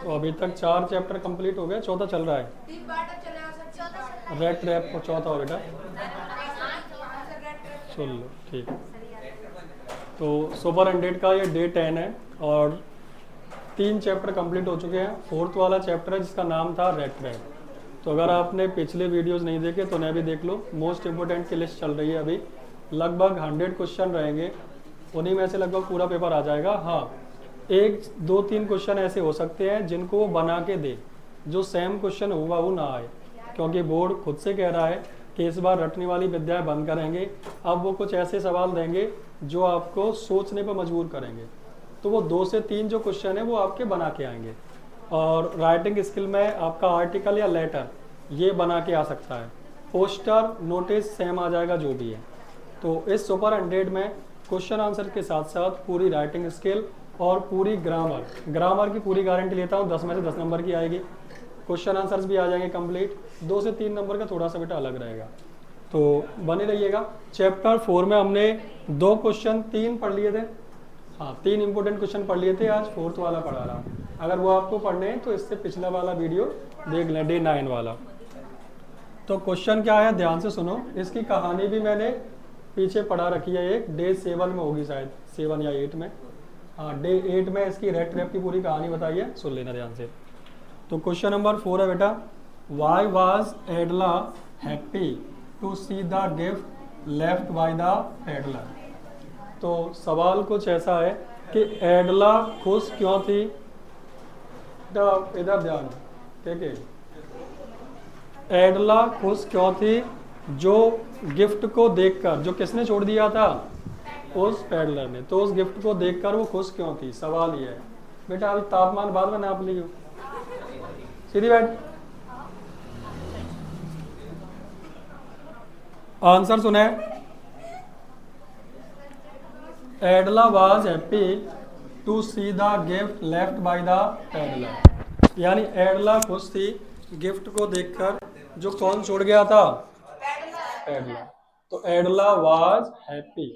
तो अभी तक 4 चैप्टर कंप्लीट हो गए, चौथा चल रहा है। रेड ट्रैप को चौथा हो बेटा, सुन लो ठीक। तो सुपर 100 का ये डे 10 है और 3 चैप्टर कंप्लीट हो चुके हैं। फोर्थ वाला चैप्टर है जिसका नाम था रेड ट्रैप। तो अगर आपने पिछले वीडियोस नहीं देखे तो उन्हें भी देख लो। मोस्ट इम्पोर्टेंट की लिस्ट चल रही है अभी, लगभग 100 क्वेश्चन रहेंगे, उन्हीं में से लगभग पूरा पेपर आ जाएगा। हाँ, एक दो तीन क्वेश्चन ऐसे हो सकते हैं जिनको वो बना के दे, जो सेम क्वेश्चन हुआ वो ना आए, क्योंकि बोर्ड खुद से कह रहा है कि इस बार रटने वाली विद्याएं बंद करेंगे। अब वो कुछ ऐसे सवाल देंगे जो आपको सोचने पर मजबूर करेंगे। तो वो 2 से 3 जो क्वेश्चन है वो आपके बना के आएंगे। और राइटिंग स्किल में आपका आर्टिकल या लेटर ये बना के आ सकता है, पोस्टर नोटिस सेम आ जाएगा जो भी है। तो इस सुपर 100 में क्वेश्चन आंसर के साथ साथ पूरी राइटिंग स्किल और पूरी ग्रामर की पूरी गारंटी लेता हूँ, 10 में से 10 नंबर की आएगी। क्वेश्चन आंसर्स भी आ जाएंगे कंप्लीट, 2 से 3 नंबर का थोड़ा सा बेटा अलग रहेगा, तो बने रहिएगा। चैप्टर 4 में हमने 2 क्वेश्चन 3 पढ़ लिए थे। हाँ, 3 इंपॉर्टेंट क्वेश्चन पढ़ लिए थे, आज 4th वाला पढ़ा रहा हूँ। अगर वो आपको पढ़ने हैं तो इससे पिछला वाला वीडियो देख लें, डे 9 वाला। तो क्वेश्चन क्या है ध्यान से सुनो, इसकी कहानी भी मैंने पीछे पढ़ा रखी है, एक डे 7 में होगी शायद, 7 या 8 में। हाँ, डे 8 में इसकी रेड ट्रैप की पूरी कहानी बताई है, सुन लेना ध्यान से। तो क्वेश्चन नंबर 4 है बेटा, why was Edla happy to see the gift left by the peddler. तो सवाल कुछ ऐसा है कि एडला खुश क्यों थी। इधर ध्यान, ठीक है। एडला खुश क्यों थी जो गिफ्ट को देखकर, जो किसने छोड़ दिया था, उस पेडलर ने। तो उस गिफ्ट को देखकर वो खुश क्यों थी, सवाल ये है बेटा। अभी तापमान बाद में नाप लियो, सीधी बैठ। आंसर सुने, Edla was happy to see the gift left by the peddler, यानी एडला खुश थी गिफ्ट को देखकर जो कौन छोड़ गया था, एडला। तो एडला वाज हैप्पी,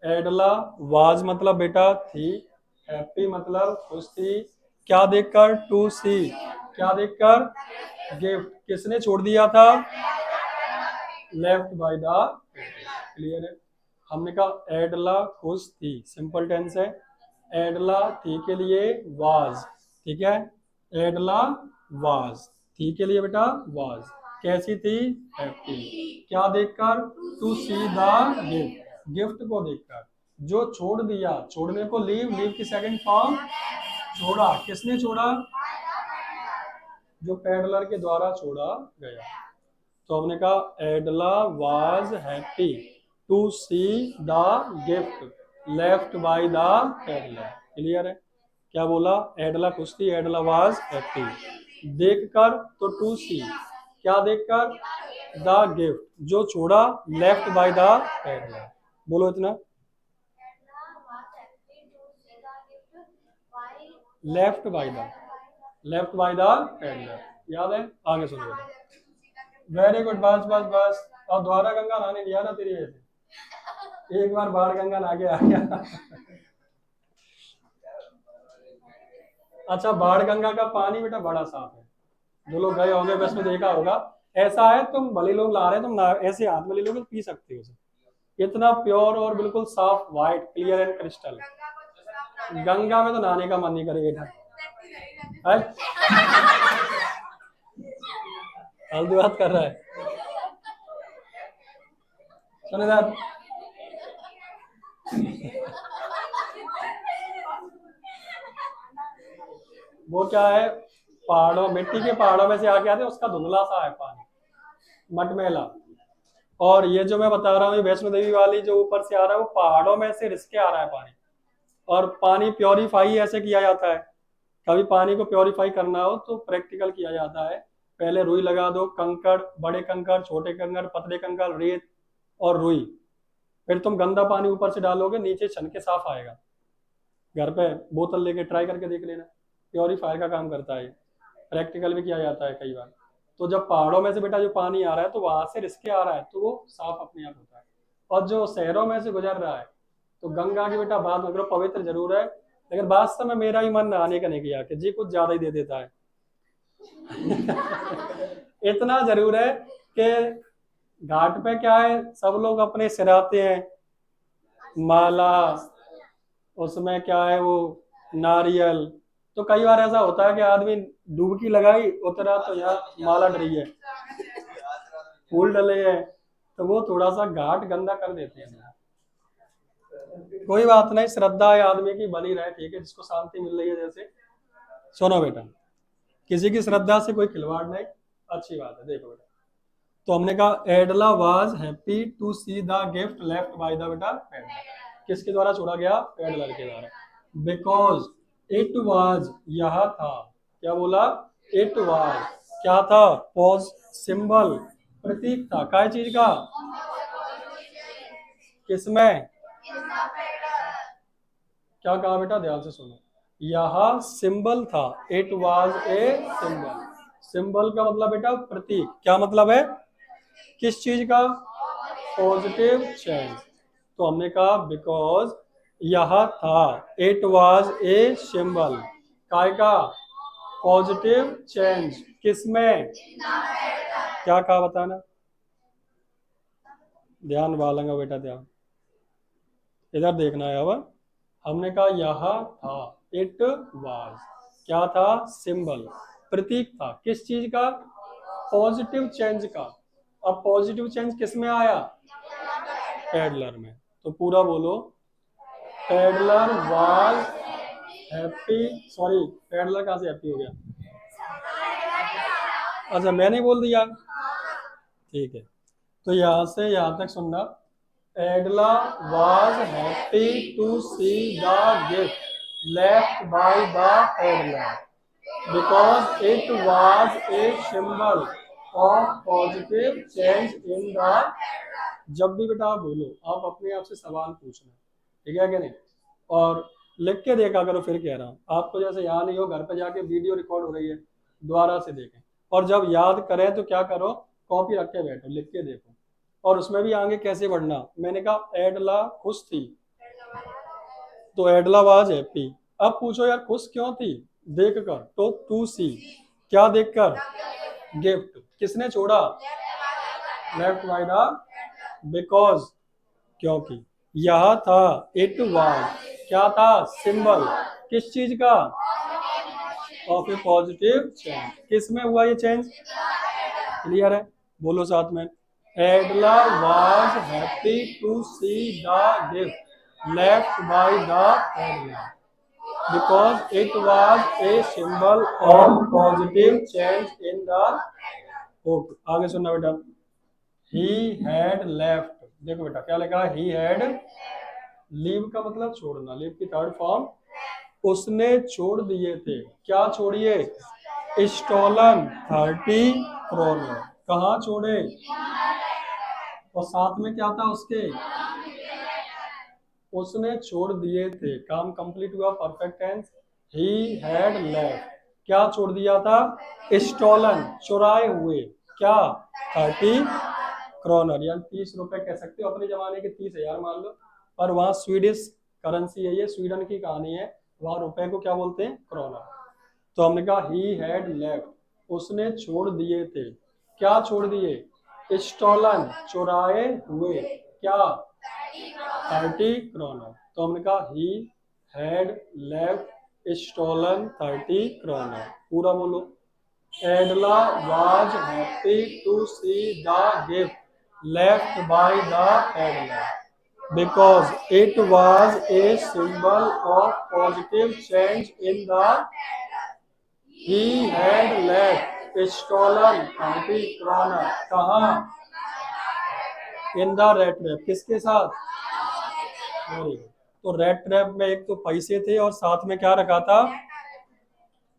एडला वाज मतलब बेटा थी, हैप्पी मतलब खुश थी, क्या देखकर, टू सी, क्या देखकर, गिफ्ट किसने छोड़ दिया था, लेफ्ट बाय द, क्लियर है। हमने कहा एडला खुश थी, सिंपल टेंस है। एडला थी के लिए वाज, ठीक है। एडला वाज, थी के लिए बेटा वाज, कैसी थी, हैप्पी, क्या देखकर, to see the gift, gift को देखकर। जो छोड़ दिया, छोड़ने को लीव, लीव की सेकंड फॉर्म छोड़ा, किसने छोड़ा, जो पेडलर के द्वारा छोड़ा गया। तो हमने कहा Edla was happy to see the gift left by the peddler, clear है। क्या बोला, एडला खुश थी, एडला वाज हैप्पी। देखकर तो टू सी, क्या देखकर, द गिफ्ट जो छोड़ा, लेफ्ट बाय द पेडलर। बोलो इतना, left by the, left by the peddler, याद है। आगे सुनो, वेरी गुड, बस बस बस। और द्वारा गंगा नहाने लिया ना तेरी वजह से, एक बार बाढ़ गंगा नहा के आ गया। अच्छा, बाढ़ गंगा का पानी बेटा बड़ा साफ है, जो लोग गए होंगे बस में देखा होगा। ऐसा है तुम भले लोग ला रहे, तुम ना ऐसे हाथ में ले लोगे तो पी सकते हो उसे, इतना प्योर और बिल्कुल साफ, white, clear and crystal. Ganga में तो नहाने का मन नहीं करेगा बेटा, फालतू बात कर रहा है। सुने सर, वो क्या है, पहाड़ों, मिट्टी के पहाड़ों में से आके आते, उसका धुंधला सा है पानी, मटमैला। और ये जो मैं बता रहा हूँ, वैष्णो देवी वाली जो ऊपर से आ रहा है, वो पहाड़ों में से रिस के आ रहा है पानी। और पानी प्योरीफाई ऐसे किया जाता है, कभी पानी को प्योरीफाई करना हो तो प्रैक्टिकल किया जाता है। पहले रुई लगा दो, कंकड़, बड़े कंकड़, छोटे कंकड़, पतले कंकड़, रेत और रुई, फिर तुम गंदा पानी ऊपर से डालोगे, नीचे छन के साफ आएगा। घर पे बोतल लेके ट्राई करके देख लेना, प्योरीफायर का काम करता है, प्रैक्टिकल भी किया जाता है कई बार। तो जब पहाड़ों में से बेटा जो पानी आ रहा है तो वहां से रिसके आ रहा है, तो वो साफ अपने आप होता है। और जो शहरों में से गुजर रहा है, तो गंगा की बेटा बात करो, पवित्र जरूर है, लेकिन वास्तव में मेरा ही मन आने का नहीं किया कि जी कुछ ज्यादा ही दे देता है। इतना जरूर है कि घाट पे क्या है, सब लोग अपने सिराते हैं, माला, उसमें क्या है वो नारियल। तो कई बार ऐसा होता है कि आदमी डुबकी लगाई उतरा तो यहाँ माला डली है, फूल डले हैं, तो वो थोड़ा सा घाट गंदा कर देते हैं। कोई बात नहीं, श्रद्धा है आदमी की बनी रहे, ठीक है, जिसको शांति मिल रही है। जैसे सुनो बेटा, किसी की श्रद्धा से कोई खिलवाड़ नहीं, अच्छी बात है। देखो बेटा, तो हमने कहा Edla was happy to see the gift left by the बेटा पेडलर। किसके द्वारा छोड़ा गया? पेडलर के द्वारा। बिकॉज इट वाज, यह था, क्या बोला? इट वाज क्या था? पॉज, सिंबल, प्रतीक था। काय चीज का? किसमें? क्या कहा बेटा? ध्यान से सुनो। यह सिंबल था, it was a symbol. Symbol का मतलब बेटा प्रतीक। क्या मतलब है? किस चीज का? Positive change. तो हमने कहा बिकॉज यह था, इट वाज ए सिंबल, काय का? Positive change. किसमें? क्या कहा बताना? ध्यान वालेंगे बेटा, ध्यान इधर देखना है। अब हमने कहा यह था, इट वाज, क्या था? सिंबल, प्रतीक था। किस चीज का? पॉजिटिव चेंज का। अब पॉजिटिव चेंज किस में आया? पेडलर में। तो पूरा बोलो, peddler was happy. Sorry, peddler कहाँ से हैप्पी हो गया? अच्छा, मैंने बोल दिया, ठीक है। तो यहाँ से यहाँ तक सुनना। Edla was happy to see the gift left by the peddler because it was a symbol of positive change in the. जब भी बेटा आप बोलो, आप अपने आप से सवाल पूछना, ठीक है कि नहीं? और लिख के देखा करो। फिर कह रहा हूँ आपको, जैसे यहाँ नहीं हो, घर पे जाके वीडियो रिकॉर्ड हो रही है, दोबारा से देखें। और जब याद करें तो क्या करो, कॉपी रख के बैठो, लिख के देखो। और उसमें भी आगे कैसे बढ़ना। मैंने कहा एडला खुश थी, तो एडला वाज हैप्पी। अब पूछो यार खुश क्यों थी? देख कर, तो टू सी, क्या देखकर? गिफ्ट। किसने छोड़ा? लेफ्ट बाय द, बिकॉज, क्योंकि। यह था, इट वाज, क्या था? सिंबल, किस चीज का? Of A positive change. किस में हुआ ये चेंज? क्लियर है? बोलो साथ में। Edla was happy to see the gift left by the peddler because it was a symbol of positive change in the. Okay, आगे सुनना बेटा। He had left. देखो बेटा क्या लिखा है? ही हैड, लीव का मतलब छोड़ना, लीव की थर्ड फॉर्म। उसने छोड़ दिए थे। क्या छोड़िए? Stolen 30 kronor. कहाँ छोड़े? और साथ में क्या था उसके? उसने छोड़ दिए थे। काम कंप्लीट हुआ, perfect tense. He had left, क्या छोड़ दिया था? स्टोलन, चुराए हुए। क्या? 30 क्रोनर, यानी 30 रुपए कह सकते हो, अपने जमाने के 30,000 मान लो। पर वहाँ स्वीडिश करेंसी है, ये स्वीडन की कहानी है, वहाँ रुपए को क्या बोलते हैं? क्रोनर। तो हमने कहा ही हैड लेफ्ट, उसने छोड़ दिए थे। क्या छोड़ दिए? स्टोलन, चुराए हुए। क्या? 30 क्रोनर। तो हमने कहा he had left stolen 30 kronor. पूरा बोलो। Edla was happy to see the gift left by the peddler because it was a symbol of positive change in the. He had left stolen 30 kronor. कहाँ? In the rattrap. किसके साथ? Very good. तो rattrap में एक तो पैसे थे और साथ में क्या रखा था?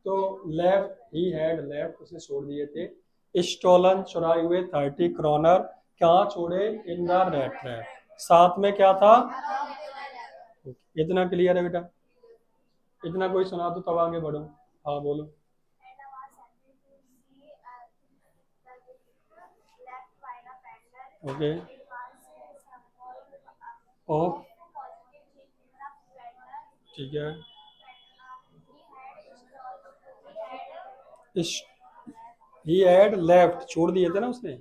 तो लेफ्ट, ही हैड लेफ्ट, उसने छोड़ दिए थे। स्टोलन, चुराए हुए 30 क्रोनर। कहाँ छोड़े? इन द रेड ट्रैप। साथ में क्या था? इतना क्लियर है बेटा? इतना कोई सुना तो तब आगे बढ़ो। हाँ बोलो। ओके। ओ, ठीक है। ही हैड लेफ्ट, छोड़ दिए थे ना उसने।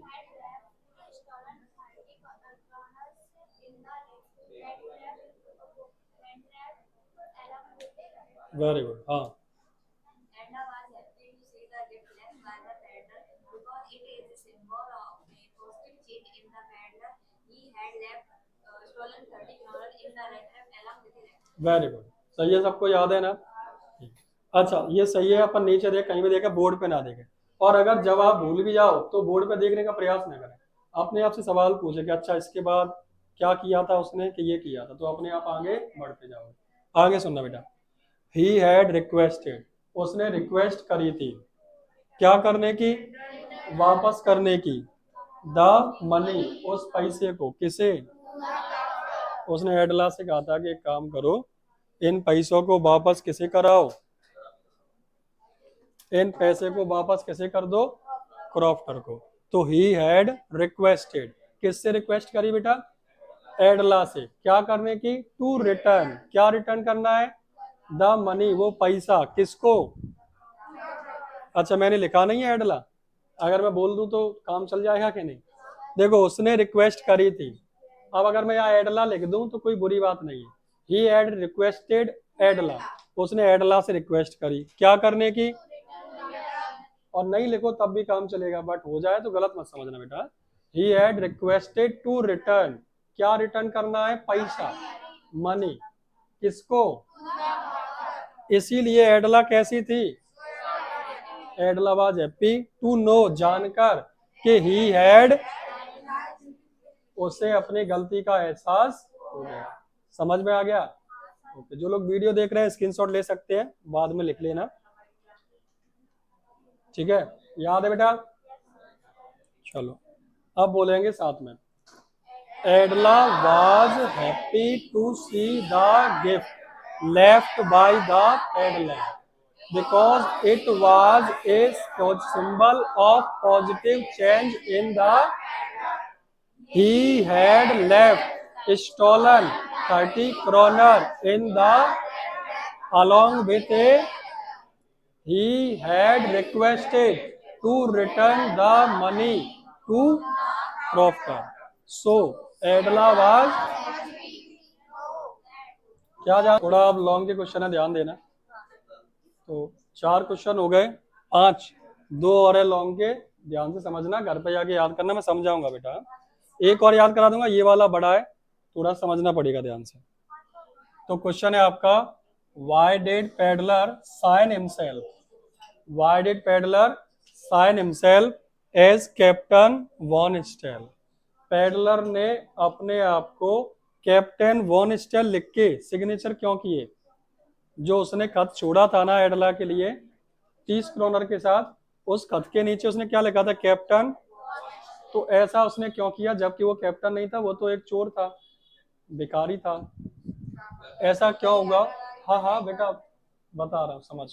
वेरी गुड, हाँ। वेरी गुड, सही है, सबको याद है ना। अच्छा, ये सही है, अपन नीचे देख, कहीं भी देखे, बोर्ड पे ना देखे। और अगर जवाब भूल भी जाओ तो बोर्ड पे देखने का प्रयास ना करें, अपने आप से सवाल पूछे कि अच्छा इसके बाद क्या किया था उसने, कि ये किया था, तो अपने आप आगे बढ़ते जाओगे। आगे सुनना बेटा। ही हैड रिक्वेस्टेड, उसने रिक्वेस्ट करी थी, क्या करने की, वापस करने की, द मनी, उस पैसे को, किसे, उसने एडला से कहा था कि एक काम करो, इन पैसों को वापस किसे कराओ, इन पैसे को वापस किसे कर दो, क्रॉफ्टर को। तो ही हैड रिक्वेस्टेड, किससे रिक्वेस्ट करी बेटा, एडला से, क्या करने की, टू रिटर्न, क्या रिटर्न करना है, द मनी, वो पैसा, किसको। अच्छा, मैंने लिखा नहीं है एडला, अगर मैं बोल दूं तो काम चल जाएगा कि नहीं। देखो, उसने रिक्वेस्ट करी थी, अब अगर मैं यहाँ एडला लिख दूं तो कोई बुरी बात नहीं है। ही हैड रिक्वेस्टेड एडला, उसने एडला से रिक्वेस्ट करी, क्या करने की, और नहीं लिखो तब भी काम चलेगा, बट हो जाए तो गलत मत समझना बेटा। He had requested to return, क्या रिटर्न करना है, पैसा, मनी, किसको। इसीलिए एडला कैसी थी, Edla was happy to know, जानकर, कि ही हैड, उसे अपनी गलती का एहसास हो गया। समझ में आ गया। ओके, जो लोग वीडियो देख रहे हैं स्क्रीनशॉट ले सकते हैं, बाद में लिख लेना, ठीक है, याद है बेटा। चलो, अब बोलेंगे साथ में। Edla was happy to see the gift left by the peddler because it was a symbol of positive change in the, he had left stolen 30 kroner in the, along with a, he had requested to return the money to Crofter. So Adela was, क्या जा, थोड़ा अब long के question है, ध्यान देना। तो 4 question हो गए, 5, 2 और है लॉन्ग के, ध्यान से समझना, घर पे जाके याद करना, मैं समझाऊंगा बेटा, एक और याद करा दूंगा, ये वाला बड़ा है, थोड़ा समझना पड़ेगा ध्यान से। तो क्वेश्चन है आपका, why did peddler sign himself, why did peddler sign himself as captain von Stahl, peddler ने अपने आप को कैप्टन वॉन स्टेल लिख के सिग्नेचर क्यों किए। जो उसने खत छोड़ा था ना एडला के लिए 30 क्रोनर के साथ, उस खत के नीचे उसने क्या लिखा था, कैप्टन। तो ऐसा उसने क्यों किया, जबकि वो कैप्टन नहीं था, वो तो एक चोर था, भिखारी था, ऐसा क्यों होगा। हाँ हाँ बेटा, बता रहा हूँ, समझ।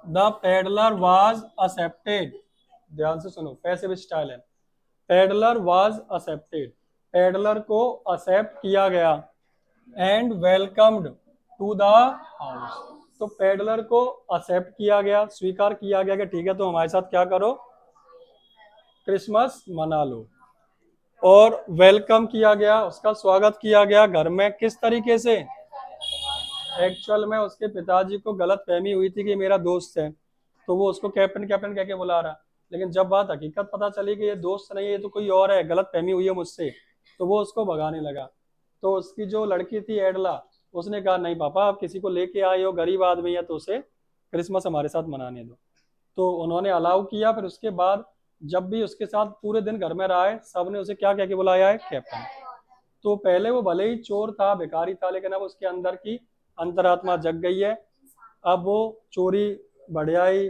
द पेडलर वाज एक्सेप्टेड, ध्यान से सुनो, पैसिव स्टाइल है, पेडलर वाज एक्सेप्टेड, पेडलर को एक्सेप्ट किया गया, and welcomed to the house, तो पेडलर को एक्सेप्ट किया गया, स्वीकार किया गया कि ठीक है तो हमारे साथ क्या करो, क्रिसमस मना लो। और वेलकम किया गया, उसका स्वागत किया गया घर में, किस तरीके से, एक्चुअल में उसके पिताजी को गलत फहमी हुई थी कि मेरा दोस्त है, तो वो उसको कैप्टन कैप्टन कह के बुला रहा, लेकिन जब बात हकीकत पता चली कि ये दोस्त नहीं है, ये तो कोई और है, गलत फहमी हुई है मुझसे, तो वो उसको भगाने लगा। तो उसकी जो लड़की थी एडला, उसने कहा नहीं पापा, आप किसी को लेके आए हो, गरीब आदमी है, तो उसे क्रिसमस हमारे साथ मनाने दो। तो उन्होंने अलाउ किया। फिर उसके बाद जब भी उसके साथ पूरे दिन घर में रहा है, सबने उसे क्या कह के बुलाया है, कैप्टन। तो पहले वो भले ही चोर था, भिखारी था, लेकिन अब उसके अंदर की अंतरात्मा जग गई है, अब वो चोरी, बढ़ियाई,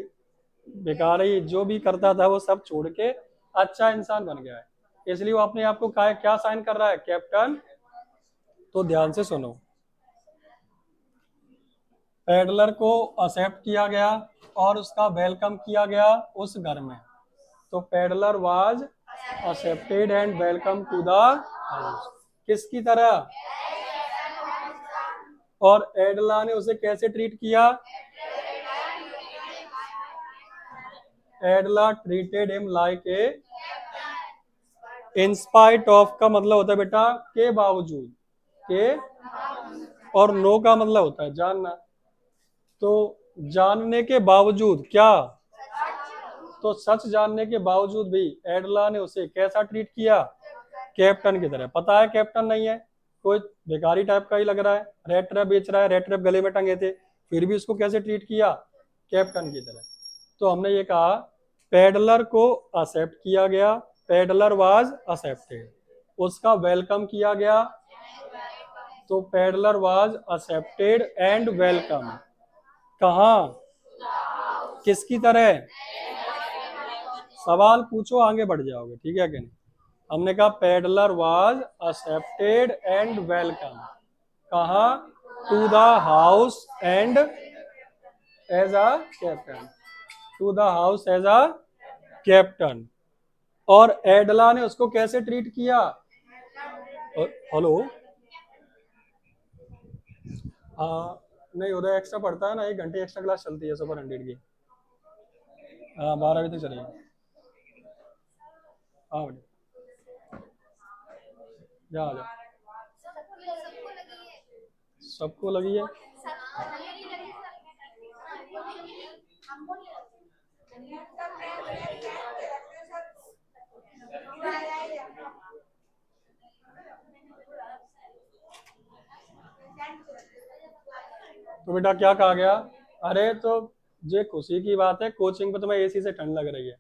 भिखारी जो भी करता था वो सब छोड़ के अच्छा इंसान बन गया है, इसलिए वो अपने आप को क्या साइन कर रहा है, कैप्टन। तो ध्यान से सुनो, पेडलर को एक्सेप्ट किया गया और उसका वेलकम किया गया उस घर में, तो peddler was accepted and welcome to the house, किसकी तरह, और एडला ने उसे कैसे ट्रीट किया, Edla treated him like a, in spite of का मतलब होता है बेटा के बावजूद, के, और नो का मतलब होता है जानना। तो जानने के बावजूद क्या, तो सच जानने के बावजूद भी एडला ने उसे कैसा ट्रीट किया, कैप्टन की तरह। पता है कैप्टन नहीं है, कोई बेकारी टाइप का ही लग रहा है, रेड ट्रैप बेच रहा है, रेड ट्रैप गले में टंगे थे, फिर भी उसको कैसे ट्रीट किया, कैप्टन की तरह। तो हमने ये कहा पेडलर को एक्सेप्ट किया गया, पेडलर वाज एक्सेप्टेड, उसका वेलकम किया गया, तो peddler was accepted and welcome. कहाँ, किसकी तरह, सवाल पूछो आगे बढ़ जाओगे, ठीक है कि नहीं। हमने कहा peddler was accepted and welcome, कहा, to the house and as a captain, to the house as a captain. और एडला ने उसको कैसे ट्रीट किया, हेलो, नहीं उधर एक्स्ट्रा पड़ता है ना, 1 घंटे एक्स्ट्रा क्लास चलती है सुपर 100 की। हाँ 12 बजे तक चलेगी। हाँ बेटा, जा आ जा, सबको लगी है। तो बेटा क्या कहा गया, अरे तो ये खुशी की बात है, कोचिंग पे तुम्हें एसी से ठंड लग रही है,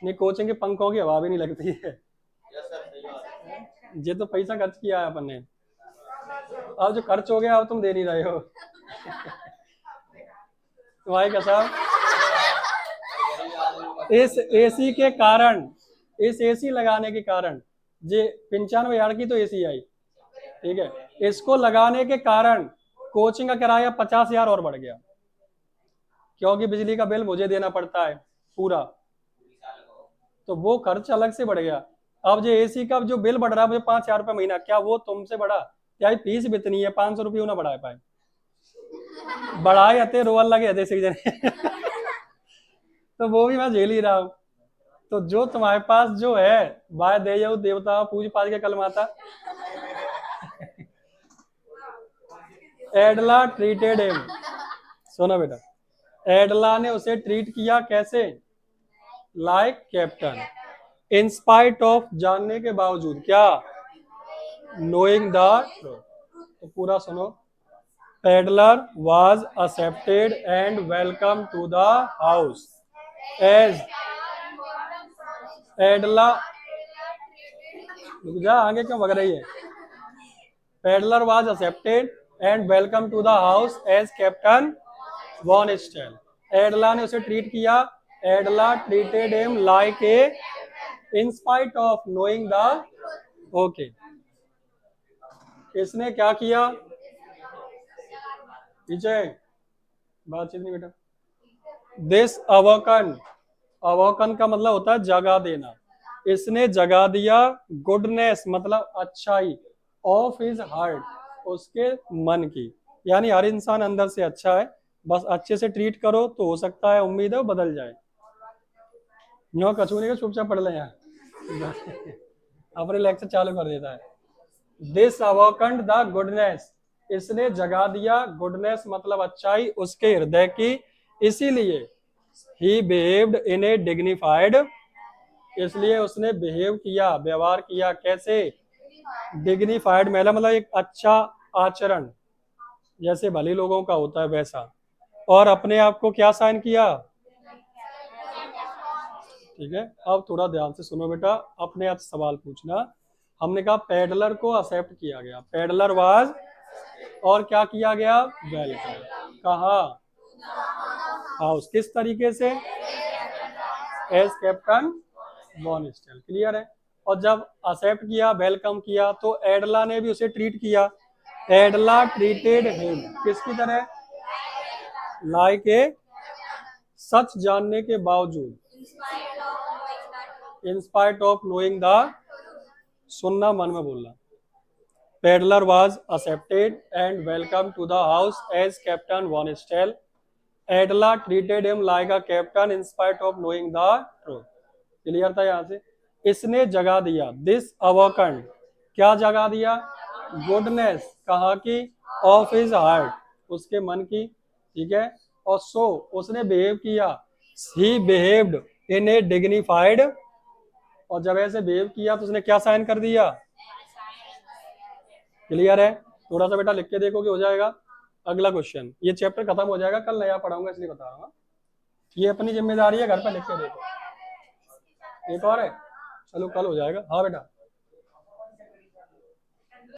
नहीं कोचिंग के पंखों की हवा भी नहीं लगती है। ये तो पैसा खर्च किया है अपन ने, अब जो खर्च हो गया अब तुम दे नहीं रहे हो। तुम्हारी कसम, इस एसी के कारण, इस एसी लगाने के कारण, ये 95,000 की तो एसी आई, ठीक है, इसको लगाने के कारण कोचिंग का किराया 50,000 और बढ़ गया, क्योंकि बिजली का बिल मुझे देना पड़ता है पूरा, तो वो खर्च अलग से बढ़ गया। अब जो एसी का जो बिल बढ़ रहा है मुझे 5,000 रुपये महीना, क्या वो तुमसे बढ़ा, क्या फीस भी इतनी है, 500 रुपये ना बढ़ा पाए, बढ़ाए हते रोअल लगे हते सही जने। तो वो भी मैं झेल ही रहा हूँ। तो जो तुम्हारे पास जो है, बाय दे जाओ देवता पूज पाज के कल माता। एडला ट्रीटेड हिम, सुनो बेटा, एडला ने उसे ट्रीट किया कैसे, like captain, in spite of जानने के बावजूद, क्या, नोइंग द ट्रूथ। तो पूरा सुनो, peddler was accepted and welcomed to the house as Edla, रुक जा आगे क्यों भग रही है, peddler was accepted and welcomed to the house as captain von stele, Edla ने उसे ट्रीट किया, Edla treated him like a, in spite of knowing the, okay, इसने क्या किया, पीछे बातचीत नहीं बेटा, दिस अवकन, अवकन का मतलब होता है जगा देना, इसने जगा दिया, गुडनेस मतलब अच्छाई, ऑफ हिज हार्ट, उसके मन की, यानी हर इंसान अंदर से अच्छा है, बस अच्छे से ट्रीट करो तो हो सकता है, उम्मीद है वो बदल जाए। नो कछूने का चुपचाप पढ़ ले यहाँ। अपने लेक्चर चालू कर देता है। दिस अवकंड द गुडनेस, इसने जगा दिया, गुडनेस मतलब अच्छाई, उसके हृदय की, इसीलिए ही बिहेव्ड इन ए डिग्निफाइड, इसलिए उसने बिहेव किया, व्यवहार किया कैसे, डिग्निफाइड मतलब एक अच्छा आचरण, जैसे भले लोगों का होता है वैसा, और अपने आप को क्या साइन किया, ठीक है। अब थोड़ा ध्यान से सुनो बेटा, अपने आप सवाल पूछना। हमने कहा पेडलर को एक्सेप्ट किया गया, पेडलर वाज, और क्या किया गया, वेलकम, कहा, हाउस, किस तरीके से, as captain von Stahl, clear है। और जब एक्सेप्ट किया, वेलकम किया, तो एडला ने भी उसे ट्रीट किया, एडला ट्रीटेड हिम किसकी तरह, लाइक ए, सच जानने के बावजूद, in spite of knowing the, सुनना मन में बोलना, peddler was accepted and welcome to the house as captain von stele, Edla treated him like a captain in spite of knowing the truth. Clear था यहाँ से। इसने जगा दिया, दिस अवकन, क्या जगा दिया? गुडनेस, कहाँ की? ऑफ हिज हार्ट, उसके मन की, ठीक है। और सो उसने बिहेव किया, ही बिहेव्ड इन ए डिग्निफाइड, और जब ऐसे बिहेव किया तो उसने क्या साइन कर दिया? क्लियर है? थोड़ा सा बेटा लिख के देखो कि हो जाएगा। अगला क्वेश्चन, ये चैप्टर खत्म हो जाएगा, कल नया पढ़ाऊंगा इसलिए बता रहा हूँ। ये अपनी जिम्मेदारी है, घर पर लिख के देखो। एक और है, चलो कल हो जाएगा। हाँ बेटा।